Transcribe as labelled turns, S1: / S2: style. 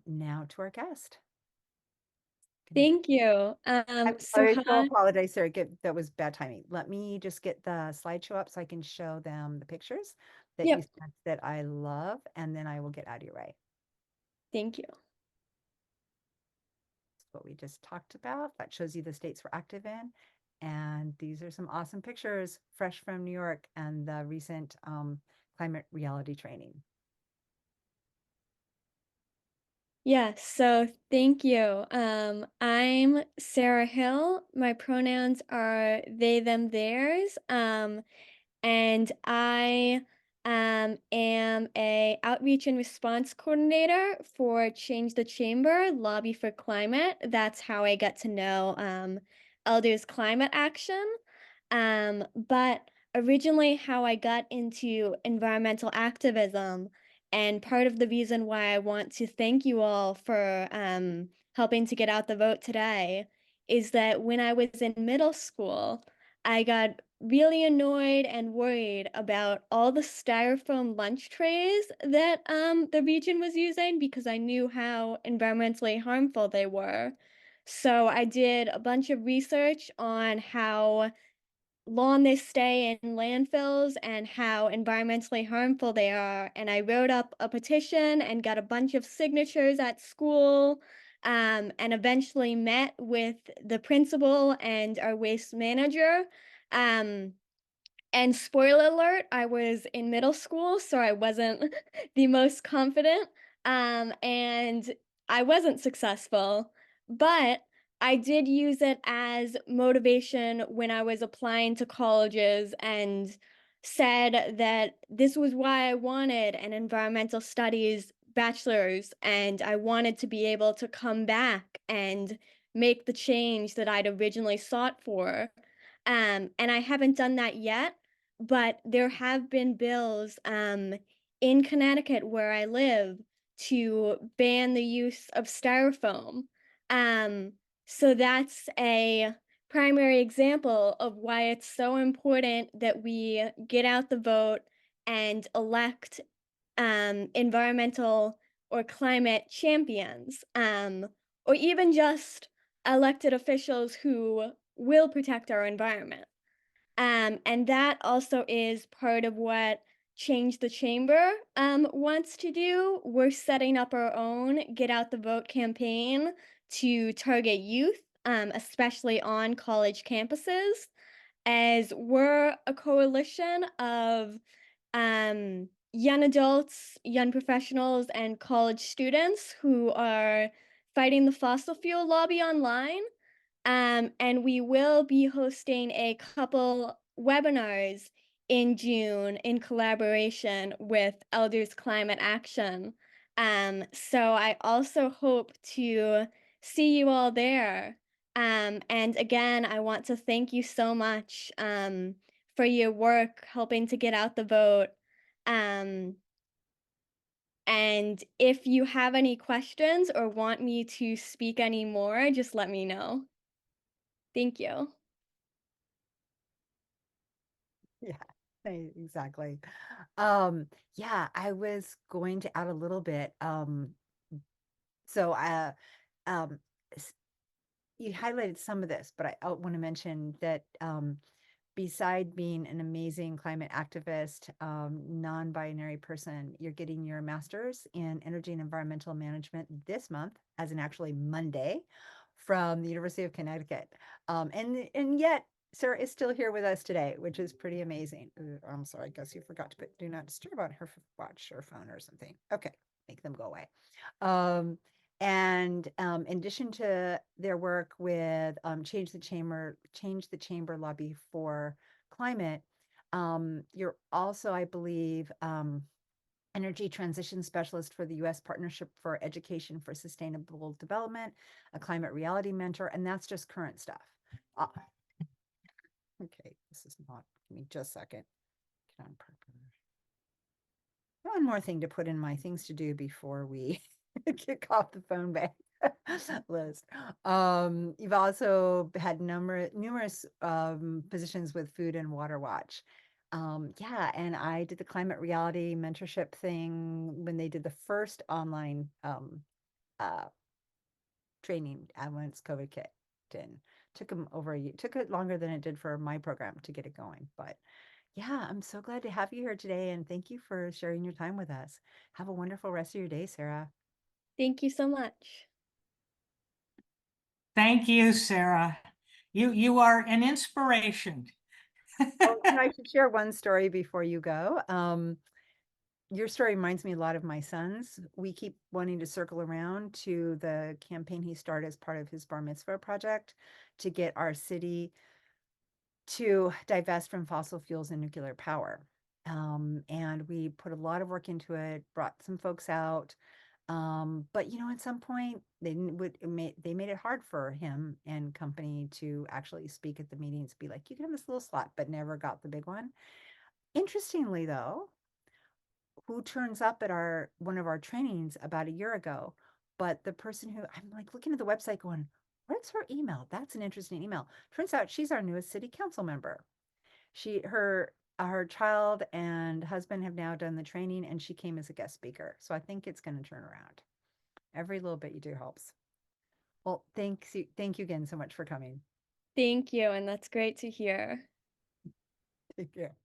S1: Now to our guest.
S2: Thank you.
S1: I so
S2: Hi.
S1: apologize, Sarah. That was bad timing. Let me just get the slideshow up so I can show them the pictures that you
S2: Yep.
S1: sent that I love, and then I will get out of your way.
S2: Thank you.
S1: That's what we just talked about. That shows you the states we're active in. And these are some awesome pictures, fresh from New York and the recent climate reality training.
S2: Yes. So thank you. I'm Sarah Hill. My pronouns are they, them, theirs. And I am a outreach and response coordinator for Change the Chamber Lobby for Climate. That's how I get to know Elders Climate Action. But originally, how I got into environmental activism, and part of the reason why I want to thank you all for helping to get out the vote today is that when I was in middle school, I got really annoyed and worried about all the styrofoam lunch trays that the region was using because I knew how environmentally harmful they were. So I did a bunch of research on how long they stay in landfills and how environmentally harmful they are. And I wrote up a petition and got a bunch of signatures at school, and eventually met with the principal and our waste manager. Um, and spoiler alert, I was in middle school, so I wasn't the most confident, and I wasn't successful, but I did use it as motivation when I was applying to colleges and said that this was why I wanted an environmental studies bachelor's, and I wanted to be able to come back and make the change that I'd originally sought for. And I haven't done that yet, but there have been bills in Connecticut where I live to ban the use of styrofoam. Um, so that's a primary example of why it's so important that we get out the vote and elect environmental or climate champions, or even just elected officials who will protect our environment. And that also is part of what Change the Chamber wants to do. We're setting up our own Get Out the Vote campaign to target youth, especially on college campuses, as we're a coalition of young adults, young professionals, and college students who are fighting the fossil fuel lobby online. And we will be hosting a couple webinars in June in collaboration with Elders Climate Action. So I also hope to see you all there. And again, I want to thank you so much for your work helping to get out the vote. Um, and if you have any questions or want me to speak any more, just let me know. Thank you.
S1: Yeah, exactly. Yeah, I was going to add a little bit. So um, s- you highlighted some of this, but I want to mention that beside being an amazing climate activist, non-binary person, you're getting your master's in energy and environmental management this month, as in actually Monday, from the University of Connecticut. And yet Sarah is still here with us today, which is pretty amazing. I'm sorry, I guess you forgot to put do not disturb on her watch or phone or something. Okay, make them go away. Um, and in addition to their work with Change the Chamber Lobby for Climate, you're also, I believe, energy transition specialist for the U.S. Partnership for Education for Sustainable Development, a climate reality mentor, and that's just current stuff. Uh, okay, this is not, give me just a second. One more thing to put in my things to do before we kick off the phone bank list. You've also had numerous positions with Food and Water Watch. Yeah, and I did the climate reality mentorship thing when they did the first online uh, training once COVID kicked in. Took him over a year, took it longer than it did for my program to get it going. But yeah, I'm so glad to have you here today. And thank you for sharing your time with us. Have a wonderful rest of your day, Sarah.
S2: Thank you so much.
S3: Thank you, Sarah. You are an inspiration.
S1: Oh, I should share one story before you go. Your story reminds me a lot of my son's. We keep wanting to circle around to the campaign he started as part of his bar mitzvah project to get our city to divest from fossil fuels and nuclear power. And we put a lot of work into it, brought some folks out. But at some point they made it hard for him and company to actually speak at the meetings, be like, you can have this little slot, but never got the big one. Interestingly, though, who turns up at our one of our trainings about a year ago, but the person who I'm like looking at the website going, what's her email? That's an interesting email. Turns out she's our newest city council member. Her child and husband have now done the training and she came as a guest speaker. So I think it's going to turn around. Every little bit you do helps. Well, thank you again so much for coming.
S2: Thank you, and that's great to hear.
S1: Take care.